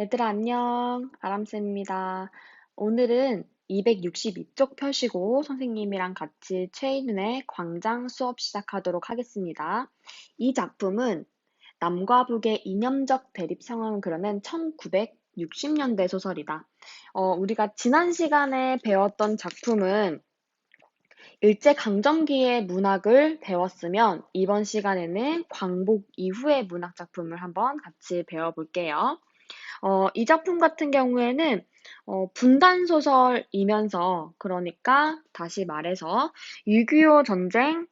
얘들아, 안녕. 아람쌤입니다. 오늘은 262쪽 펴시고 선생님이랑 같이 최인훈의 광장 수업 시작하도록 하겠습니다. 이 작품은 남과 북의 이념적 대립 상황을 그려낸 1960년대 소설이다. 우리가 지난 시간에 배웠던 작품은 일제강점기의 문학을 배웠으면 이번 시간에는 광복 이후의 문학 작품을 한번 같이 배워볼게요. 이 작품 같은 경우에는 분단 소설이면서 그러니까 다시 말해서 6.25 전쟁을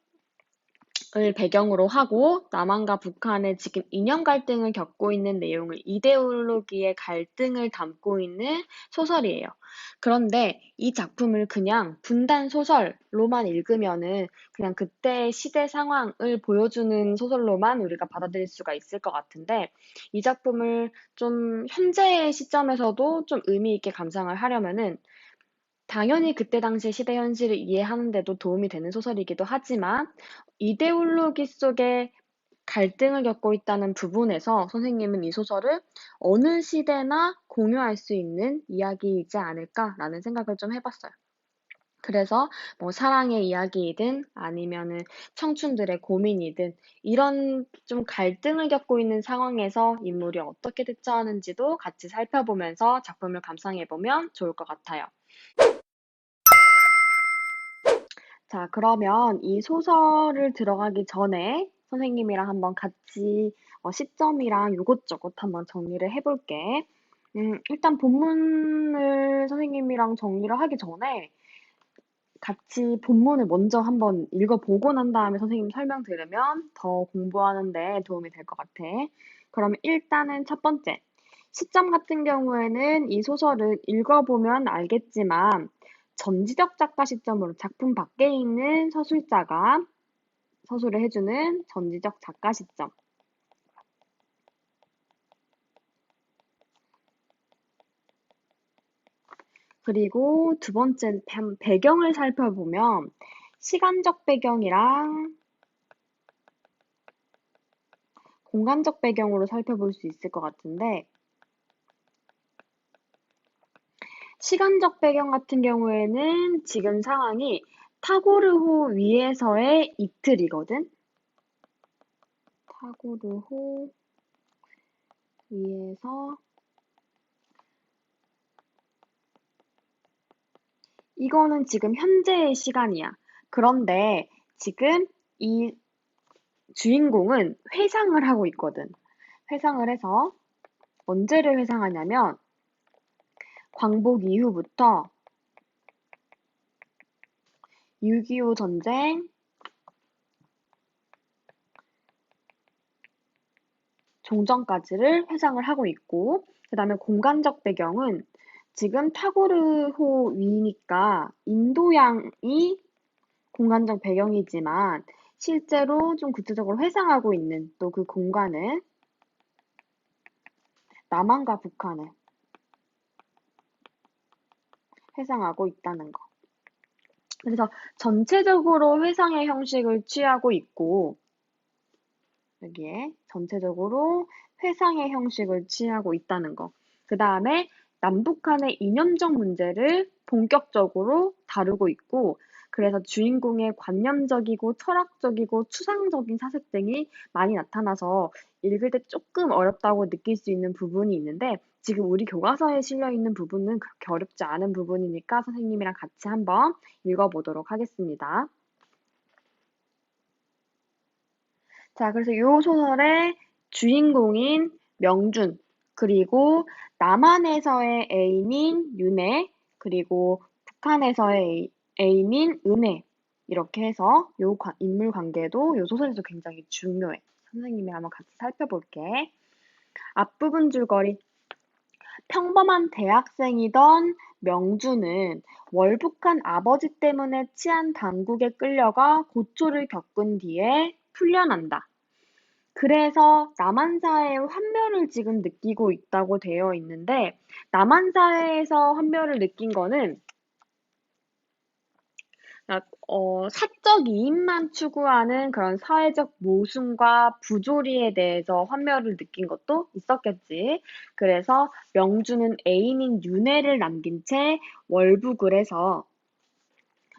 배경으로 하고 남한과 북한의 지금 이념 갈등을 겪고 있는 내용을 이데올로기의 갈등을 담고 있는 소설이에요. 그런데 이 작품을 그냥 분단 소설로만 읽으면은 그냥 그때의 시대 상황을 보여주는 소설로만 우리가 받아들일 수가 있을 것 같은데 이 작품을 좀 현재의 시점에서도 좀 의미 있게 감상을 하려면은 당연히 그때 당시의 시대 현실을 이해하는 데도 도움이 되는 소설이기도 하지만 이데올로기 속에 갈등을 겪고 있다는 부분에서 선생님은 이 소설을 어느 시대나 공유할 수 있는 이야기이지 않을까라는 생각을 좀 해봤어요. 그래서 뭐 사랑의 이야기이든 아니면은 청춘들의 고민이든 이런 좀 갈등을 겪고 있는 상황에서 인물이 어떻게 대처하는지도 같이 살펴보면서 작품을 감상해보면 좋을 것 같아요. 자, 그러면 이 소설을 들어가기 전에 선생님이랑 한번 같이 시점이랑 요것저것 한번 정리를 해볼게. 일단 본문을 선생님이랑 정리를 하기 전에 같이 본문을 먼저 한번 읽어보고 난 다음에 선생님 설명 들으면 더 공부하는 데 도움이 될 것 같아. 그러면 일단은 첫 번째, 시점 같은 경우에는 이 소설을 읽어보면 알겠지만 전지적 작가 시점으로 작품 밖에 있는 서술자가 서술을 해주는 전지적 작가 시점. 그리고 두 번째 배경을 살펴보면 시간적 배경이랑 공간적 배경으로 살펴볼 수 있을 것 같은데 시간적 배경 같은 경우에는 지금 상황이 타고르호 위에서의 이틀이거든. 타고르호 위에서 이거는 지금 현재의 시간이야. 그런데 지금 이 주인공은 회상을 하고 있거든. 회상을 해서 언제를 회상하냐면 광복 이후부터 6.25 전쟁 종전까지를 회상을 하고 있고 그 다음에 공간적 배경은 지금 타고르호 위니까 인도양이 공간적 배경이지만 실제로 좀 구체적으로 회상하고 있는 또 그 공간은 남한과 북한을 회상하고 있다는 거. 그래서 전체적으로 회상의 형식을 취하고 있고 여기에 전체적으로 회상의 형식을 취하고 있다는 거. 그 다음에 남북한의 이념적 문제를 본격적으로 다루고 있고 그래서 주인공의 관념적이고 철학적이고 추상적인 사색 등이 많이 나타나서 읽을 때 조금 어렵다고 느낄 수 있는 부분이 있는데 지금 우리 교과서에 실려 있는 부분은 그렇게 어렵지 않은 부분이니까 선생님이랑 같이 한번 읽어보도록 하겠습니다. 자, 그래서 이 소설의 주인공인 명준, 그리고 남한에서의 애인인 윤혜, 그리고 북한에서의 애인인 은혜, 이렇게 해서 요 인물 관계도 요 소설에서 굉장히 중요해. 선생님이 한번 같이 살펴볼게. 앞부분 줄거리. 평범한 대학생이던 명준은 월북한 아버지 때문에 치안 당국에 끌려가 고초를 겪은 뒤에 풀려난다. 그래서 남한사회의 환멸을 지금 느끼고 있다고 되어 있는데 남한사회에서 환멸을 느낀 거는 사적 이익만 추구하는 그런 사회적 모순과 부조리에 대해서 환멸을 느낀 것도 있었겠지. 그래서 명주는 애인인 윤회를 남긴 채 월북을 해서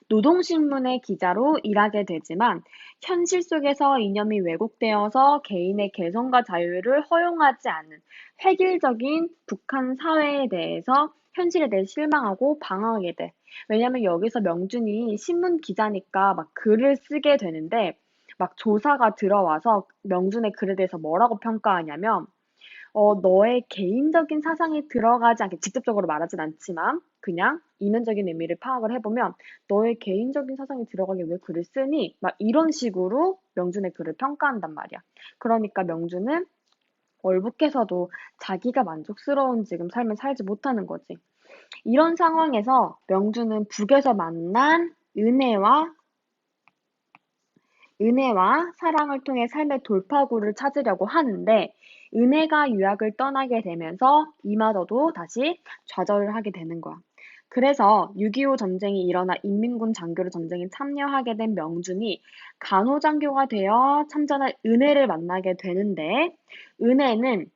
노동신문의 기자로 일하게 되지만 현실 속에서 이념이 왜곡되어서 개인의 개성과 자유를 허용하지 않는 획일적인 북한 사회에 대해서 현실에 대해 실망하고 방황하게 돼. 왜냐면 여기서 명준이 신문 기자니까 막 글을 쓰게 되는데 막 조사가 들어와서 명준의 글에 대해서 뭐라고 평가하냐면 너의 개인적인 사상이 들어가지 않게 직접적으로 말하진 않지만 그냥 이면적인 의미를 파악을 해보면 너의 개인적인 사상이 들어가게 왜 글을 쓰니? 막 이런 식으로 명준의 글을 평가한단 말이야. 그러니까 명준은 월북해서도 자기가 만족스러운 지금 삶을 살지 못하는 거지. 이런 상황에서 명준은 북에서 만난 은혜와 사랑을 통해 삶의 돌파구를 찾으려고 하는데 은혜가 유학을 떠나게 되면서 이마저도 다시 좌절을 하게 되는 거야. 그래서 6.25 전쟁이 일어나 인민군 장교로 전쟁에 참여하게 된 명준이 간호장교가 되어 참전한 은혜를 만나게 되는데 은혜는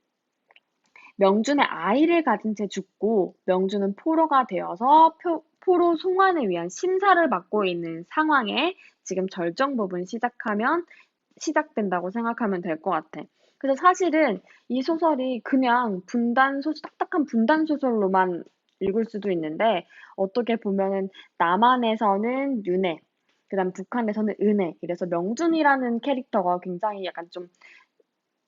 명준의 아이를 가진 채 죽고 명준은 포로가 되어서 포로 송환을 위한 심사를 받고 있는 상황에 지금 절정 부분 시작된다고 생각하면 될 것 같아. 그래서 사실은 이 소설이 그냥 딱딱한 분단 소설로만 읽을 수도 있는데 어떻게 보면은 남한에서는 윤회, 그다음 북한에서는 은혜. 이래서 명준이라는 캐릭터가 굉장히 약간 좀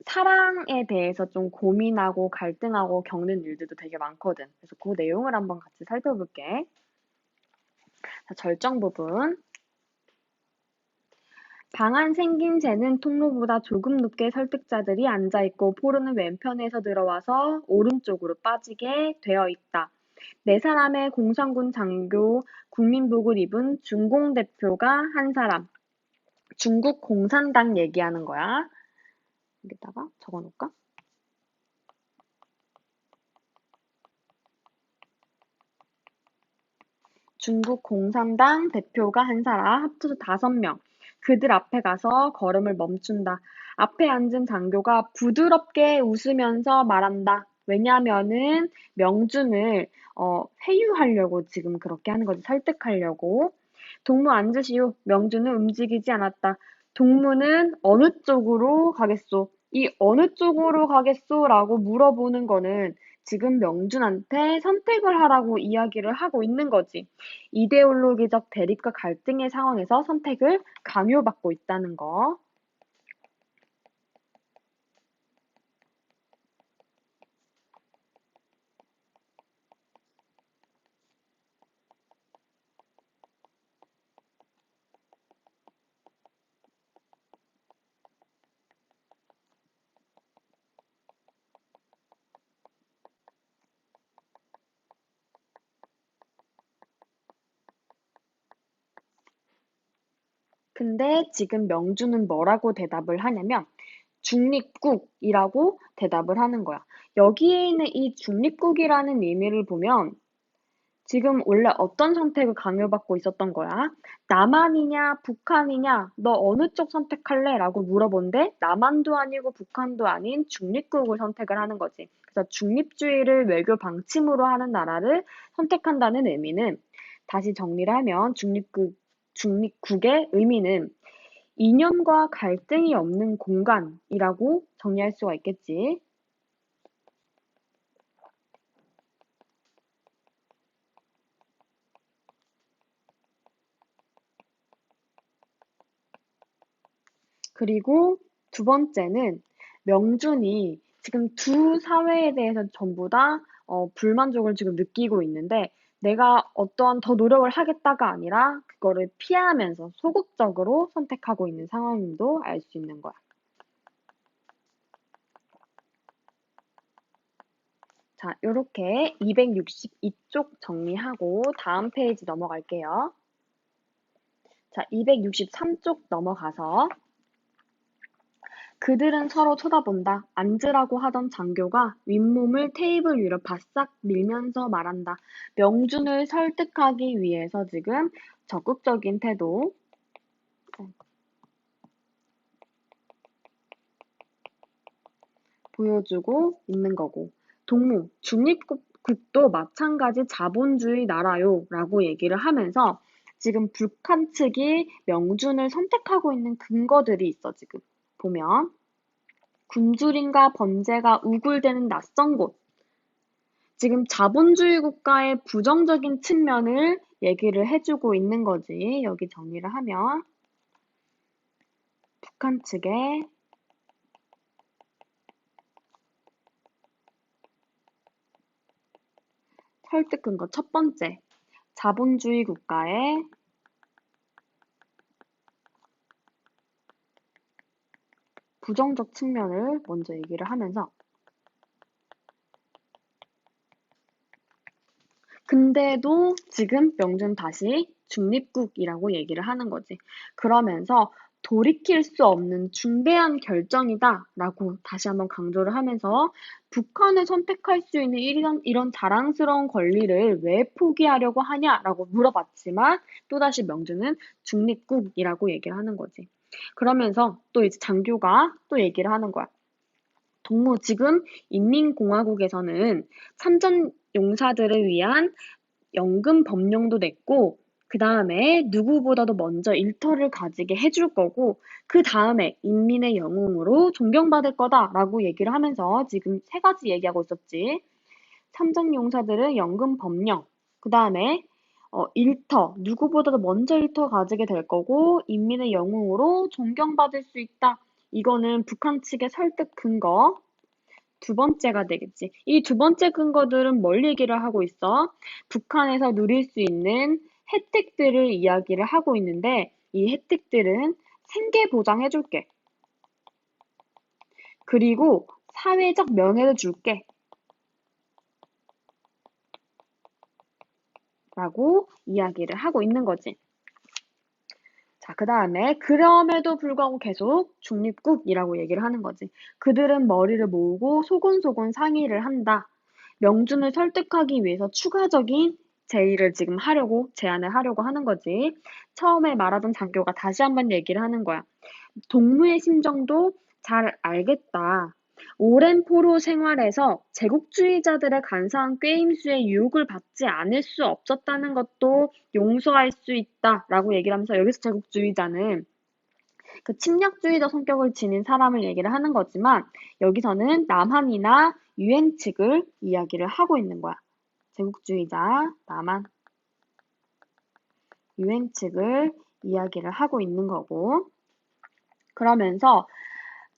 사랑에 대해서 좀 고민하고 갈등하고 겪는 일들도 되게 많거든. 그래서 그 내용을 한번 같이 살펴볼게. 자, 절정 부분. 방안 생긴 새는 통로보다 조금 높게 설득자들이 앉아있고 포로는 왼편에서 들어와서 오른쪽으로 빠지게 되어 있다. 네 사람의 공산군 장교 국민복을 입은 중공 대표가 한 사람. 중국 공산당 얘기하는 거야. 여기다가 적어놓을까? 중국 공산당 대표가 한 사람, 합쳐서 5명. 그들 앞에 가서 걸음을 멈춘다. 앞에 앉은 장교가 부드럽게 웃으면서 말한다. 왜냐면은 명준을 회유하려고 지금 그렇게 하는 거지. 설득하려고. 동무 앉으시오. 명준은 움직이지 않았다. 동무는 어느 쪽으로 가겠소? 이 어느 쪽으로 가겠소라고 물어보는 거는 지금 명준한테 선택을 하라고 이야기를 하고 있는 거지. 이데올로기적 대립과 갈등의 상황에서 선택을 강요받고 있다는 거. 근데 지금 명준은 뭐라고 대답을 하냐면 중립국이라고 대답을 하는 거야. 여기에 있는 이 중립국이라는 의미를 보면 지금 원래 어떤 선택을 강요받고 있었던 거야? 남한이냐, 북한이냐, 너 어느 쪽 선택할래? 라고 물어본데 남한도 아니고 북한도 아닌 중립국을 선택을 하는 거지. 그래서 중립주의를 외교 방침으로 하는 나라를 선택한다는 의미는 다시 정리를 하면 중립국의 의미는 이념과 갈등이 없는 공간이라고 정리할 수가 있겠지. 그리고 두 번째는 명준이 지금 두 사회에 대해서 전부 다 불만족을 지금 느끼고 있는데 내가 어떠한 더 노력을 하겠다가 아니라 그거를 피하면서 소극적으로 선택하고 있는 상황임도 알 수 있는 거야. 자, 이렇게 262쪽 정리하고 다음 페이지 넘어갈게요. 자, 263쪽 넘어가서 그들은 서로 쳐다본다. 앉으라고 하던 장교가 윗몸을 테이블 위로 바싹 밀면서 말한다. 명준을 설득하기 위해서 지금 적극적인 태도 보여주고 있는 거고, 동무, 중립국도 마찬가지 자본주의 나라요 라고 얘기를 하면서 지금 북한 측이 명준을 선택하고 있는 근거들이 있어, 지금. 보면, 굶주림과 번제가 우굴대는 낯선 곳. 지금 자본주의 국가의 부정적인 측면을 얘기를 해주고 있는 거지. 여기 정리를 하면, 북한 측의 설득 근거 첫 번째, 자본주의 국가의 부정적 측면을 먼저 얘기를 하면서 근데도 지금 명준 다시 중립국이라고 얘기를 하는 거지. 그러면서 돌이킬 수 없는 중대한 결정이다 라고 다시 한번 강조를 하면서 북한을 선택할 수 있는 이런 자랑스러운 권리를 왜 포기하려고 하냐라고 물어봤지만 또다시 명준은 중립국이라고 얘기를 하는 거지. 그러면서 또 이제 장교가 또 얘기를 하는 거야. 동무, 지금 인민공화국에서는 참전 용사들을 위한 연금 법령도 냈고, 그 다음에 누구보다도 먼저 일터를 가지게 해줄 거고, 그 다음에 인민의 영웅으로 존경받을 거다라고 얘기를 하면서 지금 세 가지 얘기하고 있었지. 참전 용사들은 연금 법령, 그 다음에 일터, 누구보다도 먼저 일터 가지게 될 거고, 인민의 영웅으로 존경받을 수 있다. 이거는 북한 측의 설득 근거. 두 번째가 되겠지. 이 두 번째 근거들은 뭘 얘기를 하고 있어? 북한에서 누릴 수 있는 혜택들을 이야기를 하고 있는데 이 혜택들은 생계 보장해줄게. 그리고 사회적 명예를 줄게. 라고 이야기를 하고 있는 거지. 자, 그 다음에 그럼에도 불구하고 계속 중립국이라고 얘기를 하는 거지. 그들은 머리를 모으고 소곤소곤 상의를 한다. 명준을 설득하기 위해서 추가적인 제안을 하려고 하는 거지. 처음에 말하던 장교가 다시 한번 얘기를 하는 거야. 동무의 심정도 잘 알겠다. 오랜 포로 생활에서 제국주의자들의 간사한 꾀임수에 유혹을 받지 않을 수 없었다는 것도 용서할 수 있다라고 얘기를 하면서 여기서 제국주의자는 그 침략주의자 성격을 지닌 사람을 얘기를 하는 거지만 여기서는 남한이나 유엔 측을 이야기를 하고 있는 거야. 제국주의자, 남한, 유엔 측을 이야기를 하고 있는 거고 그러면서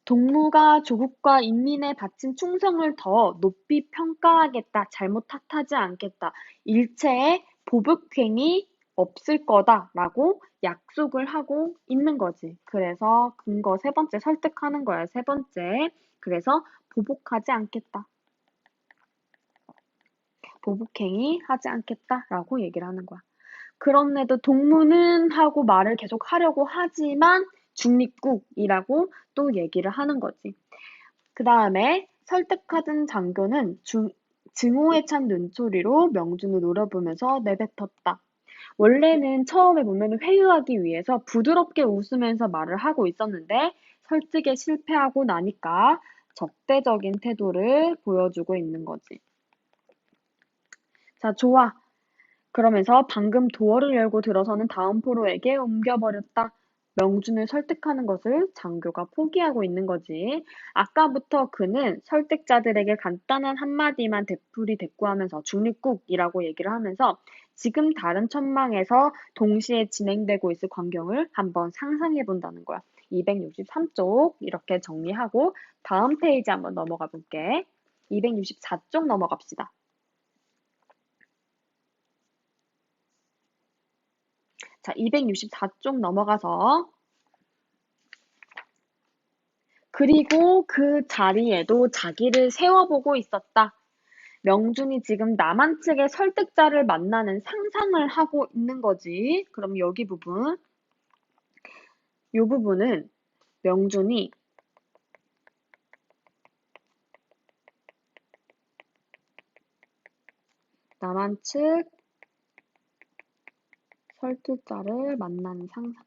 동무가 조국과 인민에 바친 충성을 더 높이 평가하겠다. 잘못 탓하지 않겠다. 일체의 보복행위 없을 거다라고 약속을 하고 있는 거지. 그래서 근거 세 번째 설득하는 거야. 세 번째. 그래서 보복하지 않겠다. 보복행위 하지 않겠다라고 얘기를 하는 거야. 그런데도 동무는 하고 말을 계속 하려고 하지만 중립국이라고 또 얘기를 하는 거지. 그 다음에 설득하던 장교는 증오에 찬 눈초리로 명준을 노려보면서 내뱉었다. 원래는 처음에 보면 회유하기 위해서 부드럽게 웃으면서 말을 하고 있었는데 설득에 실패하고 나니까 적대적인 태도를 보여주고 있는 거지. 자, 좋아. 그러면서 방금 도어를 열고 들어서는 다음 포로에게 옮겨버렸다. 명준을 설득하는 것을 장교가 포기하고 있는 거지. 아까부터 그는 설득자들에게 간단한 한마디만 되풀이 대꾸하면서 중립국이라고 얘기를 하면서 지금 다른 천망에서 동시에 진행되고 있을 광경을 한번 상상해 본다는 거야. 263쪽 이렇게 정리하고 다음 페이지 한번 넘어가 볼게. 264쪽 넘어갑시다. 자, 264쪽 넘어가서 그리고 그 자리에도 자기를 세워보고 있었다. 명준이 지금 남한 측의 설득자를 만나는 상상을 하고 있는 거지. 그럼 여기 부분, 이 부분은 명준이 남한 측 설득자를 만나는 상상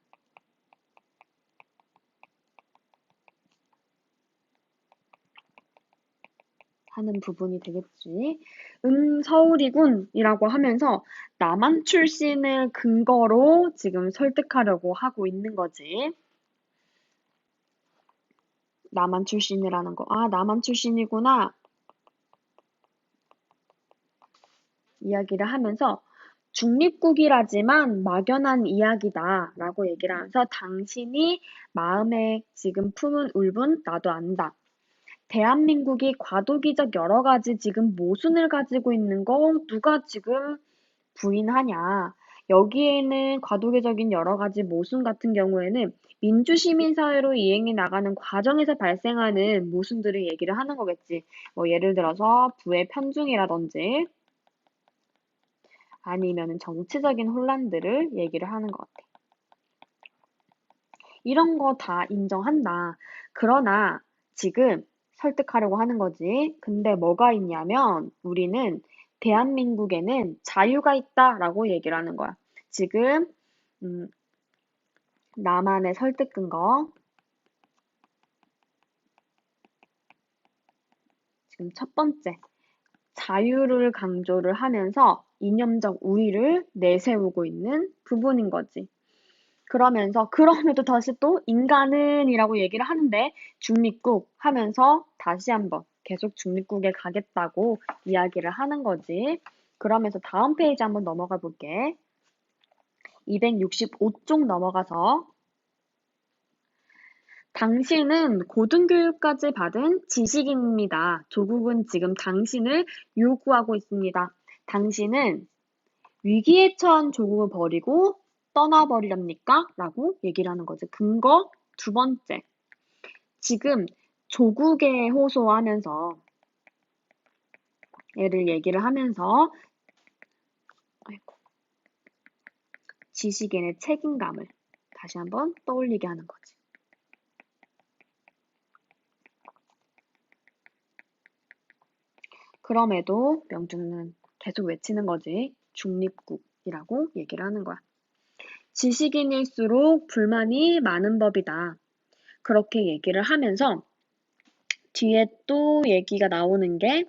하는 부분이 되겠지. 서울이군이라고 하면서 남한 출신을 근거로 지금 설득하려고 하고 있는 거지. 남한 출신이라는 거. 아, 남한 출신이구나. 이야기를 하면서 중립국이라지만 막연한 이야기다 라고 얘기를 하면서 당신이 마음에 지금 품은 울분 나도 안다. 대한민국이 과도기적 여러 가지 지금 모순을 가지고 있는 거 누가 지금 부인하냐. 여기에는 과도기적인 여러 가지 모순 같은 경우에는 민주시민사회로 이행해 나가는 과정에서 발생하는 모순들을 얘기를 하는 거겠지. 뭐 예를 들어서 부의 편중이라든지 아니면 정치적인 혼란들을 얘기를 하는 것 같아. 이런 거 다 인정한다. 그러나 지금 설득하려고 하는 거지. 근데 뭐가 있냐면 우리는 대한민국에는 자유가 있다라고 얘기를 하는 거야. 지금 음, 나만의 설득 근거. 지금 첫 번째, 자유를 강조를 하면서 이념적 우위를 내세우고 있는 부분인 거지. 그럼에도 다시 또 인간은 이라고 얘기를 하는데 중립국 하면서 다시 한번 계속 중립국에 가겠다고 이야기를 하는 거지. 그러면서 다음 페이지 한번 넘어가 볼게. 265쪽 넘어가서 당신은 고등교육까지 받은 지식인입니다. 조국은 지금 당신을 요구하고 있습니다. 당신은 위기에 처한 조국을 버리고 떠나버리렵니까? 라고 얘기를 하는 거지. 근거 두 번째. 지금 조국에 호소하면서 얘를 얘기를 하면서 아이고, 지식인의 책임감을 다시 한번 떠올리게 하는 거지. 그럼에도 명준은 계속 외치는 거지. 중립국이라고 얘기를 하는 거야. 지식인일수록 불만이 많은 법이다. 그렇게 얘기를 하면서 뒤에 또 얘기가 나오는 게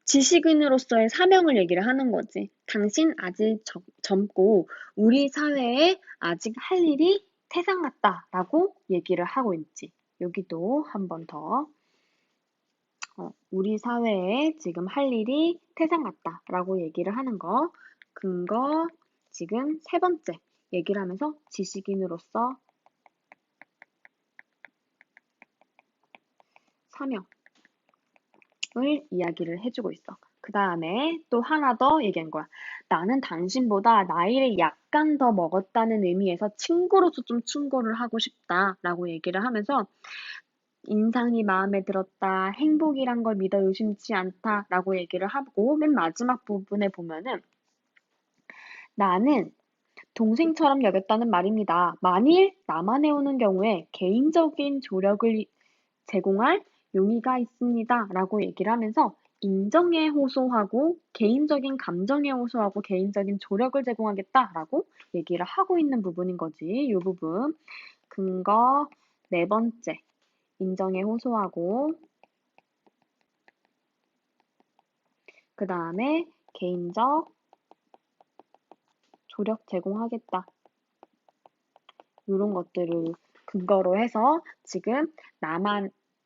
지식인으로서의 사명을 얘기를 하는 거지. 당신 아직 젊고 우리 사회에 아직 할 일이 태산 같다라고 얘기를 하고 있지. 여기도 한 번 더. 우리 사회에 지금 할 일이 태산 같다라고 얘기를 하는 거. 근거 지금 세 번째 얘기를 하면서 지식인으로서 사명을 이야기를 해주고 있어. 그 다음에 또 하나 더 얘기한 거야. 나는 당신보다 나이를 약간 더 먹었다는 의미에서 친구로서 좀 충고를 하고 싶다라고 얘기를 하면서 인상이 마음에 들었다, 행복이란 걸 믿어 의심치 않다라고 얘기를 하고 맨 마지막 부분에 보면은 나는 동생처럼 여겼다는 말입니다. 만일 남한에 오는 경우에 개인적인 조력을 제공할 용의가 있습니다. 라고 얘기를 하면서 인정에 호소하고 개인적인 감정에 호소하고 개인적인 조력을 제공하겠다라고 얘기를 하고 있는 부분인 거지. 이 부분. 근거 네 번째. 인정에 호소하고 그 다음에 개인적 조력 제공하겠다. 이런 것들을 근거로 해서 지금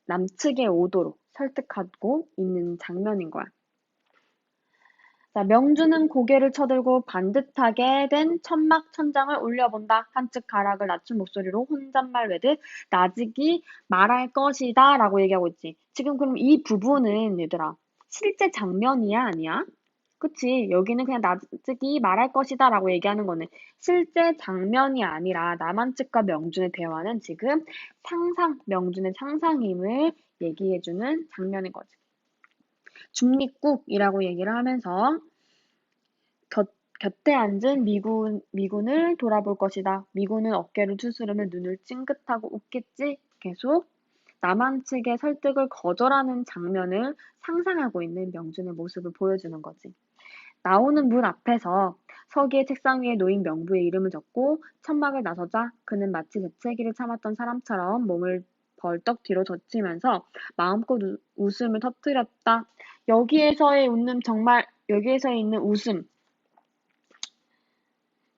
남측에 오도록 설득하고 있는 장면인 거야. 자, 명주는 고개를 쳐들고 반듯하게 된 천막 천장을 올려본다. 한층 가락을 낮춘 목소리로 혼잣말 외듯 나직이 말할 것이다 라고 얘기하고 있지. 지금 그럼 이 부분은 얘들아 실제 장면이야 아니야? 그치. 여기는 그냥 나직이 말할 것이다 라고 얘기하는 거는 실제 장면이 아니라 남한 측과 명준의 대화는 지금 명준의 상상임을 얘기해주는 장면인 거지. 중립국이라고 얘기를 하면서 곁에 앉은 미군을 돌아볼 것이다. 미군은 어깨를 추스르며 눈을 찡긋하고 웃겠지. 계속 남한 측의 설득을 거절하는 장면을 상상하고 있는 명준의 모습을 보여주는 거지. 나오는 문 앞에서 서기의 책상 위에 놓인 명부에 이름을 적고 천막을 나서자 그는 마치 재채기를 참았던 사람처럼 몸을 벌떡 뒤로 젖히면서 마음껏 웃음을 터뜨렸다. 여기에서의 웃음 정말 여기에서 있는 웃음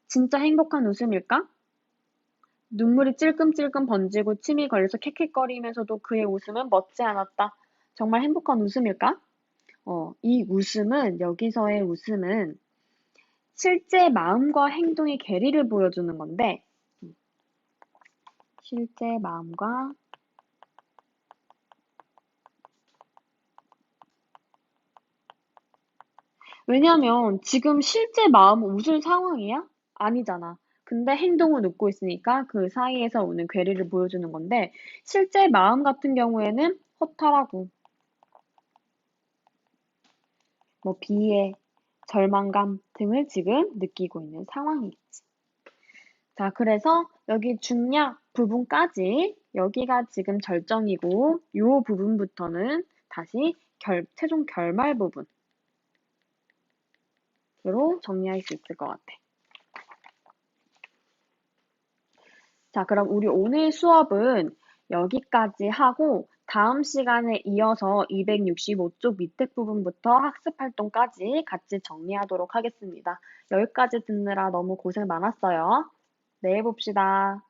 진짜 행복한 웃음일까? 눈물이 찔끔찔끔 번지고 침이 걸려서 캑캑거리면서도 그의 웃음은 멎지 않았다. 정말 행복한 웃음일까? 이 웃음은 여기서의 웃음은 실제 마음과 행동의 괴리를 보여주는 건데 실제 마음과 왜냐면 지금 실제 마음은 웃을 상황이야? 아니잖아. 근데 행동은 웃고 있으니까 그 사이에서 오는 괴리를 보여주는 건데 실제 마음 같은 경우에는 허탈하고 뭐 비애, 절망감 등을 지금 느끼고 있는 상황이겠지. 자, 그래서 여기 중략 부분까지 여기가 지금 절정이고 이 부분부터는 다시 최종 결말 부분으로 정리할 수 있을 것 같아. 자, 그럼 우리 오늘 수업은 여기까지 하고 다음 시간에 이어서 265쪽 밑에 부분부터 학습 활동까지 같이 정리하도록 하겠습니다. 여기까지 듣느라 너무 고생 많았어요. 내일 봅시다.